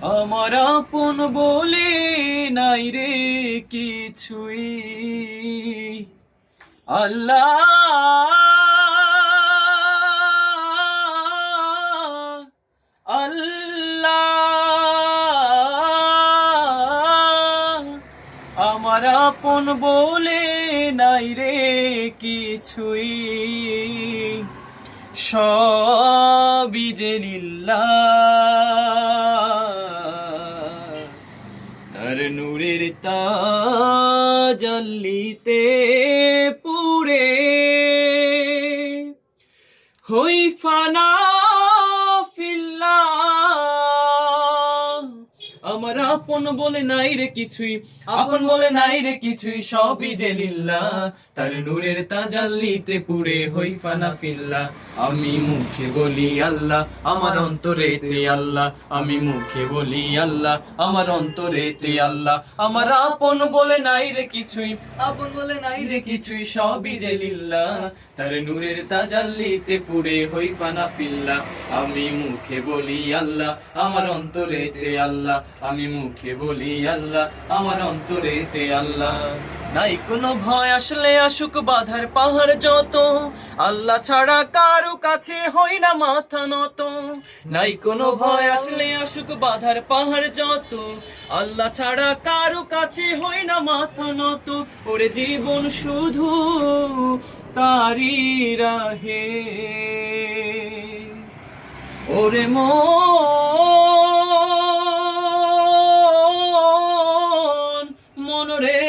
আমার আপন বলে নাই রে কিছুই, আল্লাহ আল্লাহ। আমার আপন বলে নাই রে কিছুই, সবই যে লিল্লাহ। তার নূরের তাজাল্লিতে পুরে হই ফানা ফিল্লাহ। আমার আপন বলে নাই রে কিছুই, আপন বলে নাই রে কিছুই, সবই যে লিল্লাহ। তার নূরের তাজাল্লিতে পুরে হই ফানা ফিল্লাহ। আমি মুখে বলি আল্লাহ, আমার অন্তরেতে আল্লাহ। আমি মুখে বলি আল্লাহ, আমার অন্তরেতে আল্লাহ। আমার আপন বলে নাই রে কিছুই, আপন বলে নাই রে কিছুই, সবই যে লিল্লাহ। তার নূরের তাজাল্লিতে পুরে হই ফানা ফিল্লাহ। আমি মুখে বলি আল্লাহ, আমার অন্তরেতে আল্লাহ। আমি মুখে বলি আল্লাহ, আমার অন্তরেতে আল্লাহ। নাই কোনো ভয় আসলে আসুক বাধার পাহাড় যত, আল্লাহ ছাড়া কারো কাছে হই না মাথা নত। নাই কোনো ভয় আসলে আসুক বাধার পাহাড় যত, আল্লাহ ছাড়া কারো কাছে হই না মাথা নত। ওরে জীবন শুধু তারি রাহে, ওরে মন রে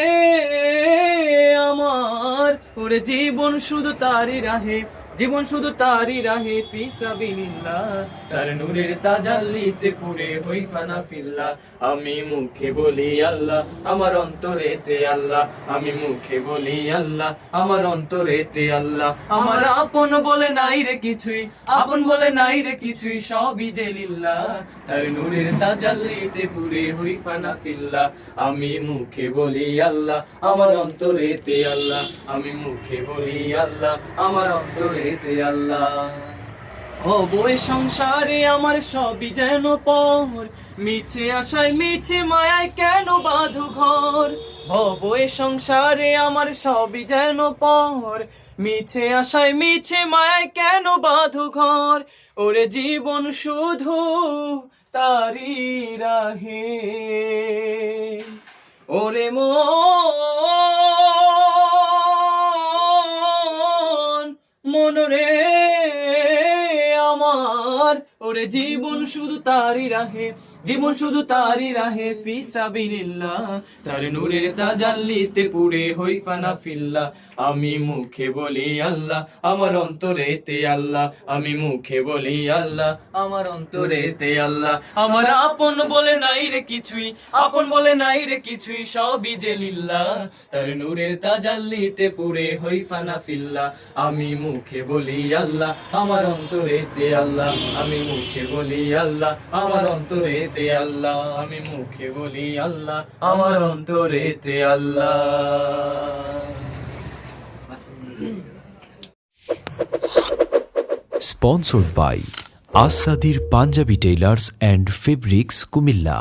আমার, ওরে জীবন শুধু তারি রাহে, জীবন শুধু তারি রাহে ফি সাবিলিল্লাহ। তার নূরের তাজাল্লিতে পুরে হই ফানা ফিল্লাহ। আমি মুখে বলি আল্লাহ, আমার অন্তরেতে আল্লাহ। আমি মুখে বলি আল্লাহ, আমার অন্তরেতে আল্লাহ। আমার আপন বলে নাই রে কিছুই, আপন বলে নাই রে কিছুই, সবই যে লিল্লাহ। তার নূরের তাজাল্লিতে পুরে হই ফানা ফিল্লাহ। আমি মুখে বলি আল্লাহ, আমার অন্তরেতে আল্লাহ। আমি মুখে বলি আল্লাহ, আমার অন্তরেতে আল্লাহ। হব এ সংসারে আমার সবই যেন পর, মিছে আশায় মিছে মায়ায় কেন বাঁধো ঘর। হব এ সংসারে আমার সবই যেন পর, মিছে আশায় মিছে মায়ায় কেন বাঁধো ঘর। ওরে জীবন শুধু তারি রাহে, ওরে মন রে আমার, ওরে জীবন শুধু তারি রাহে, জীবন শুধু তারি রাহে ফি সাবিলিল্লাহ। তার নূরের তাজাল্লিতে পুরে হই ফানা ফিল্লাহ। আমি মুখে বলি আল্লাহ, আমার অন্তরেতে আল্লাহ। আমি মুখে বলি আল্লাহ, আমার অন্তরেতে আল্লাহ। আমার আপন বলে নাই রে কিছুই, আপন বলে নাই রে কিছুই, সবই যে লিল্লাহ। তার নূরের তাজাল্লিতে পুরে হই ফানা ফিল্লাহ। আমি মুখে বলি আল্লাহ, আমার অন্তরেতে আল্লাহ। আমি মুখে বলি আল্লাহ, আমার অন্তরেতে আল্লাহ। আমি মুখে বলি আল্লাহ, আমার অন্তরেতে আল্লাহ। Sponsored by Asadir Punjabi Tailors and Fabrics, Kumilla.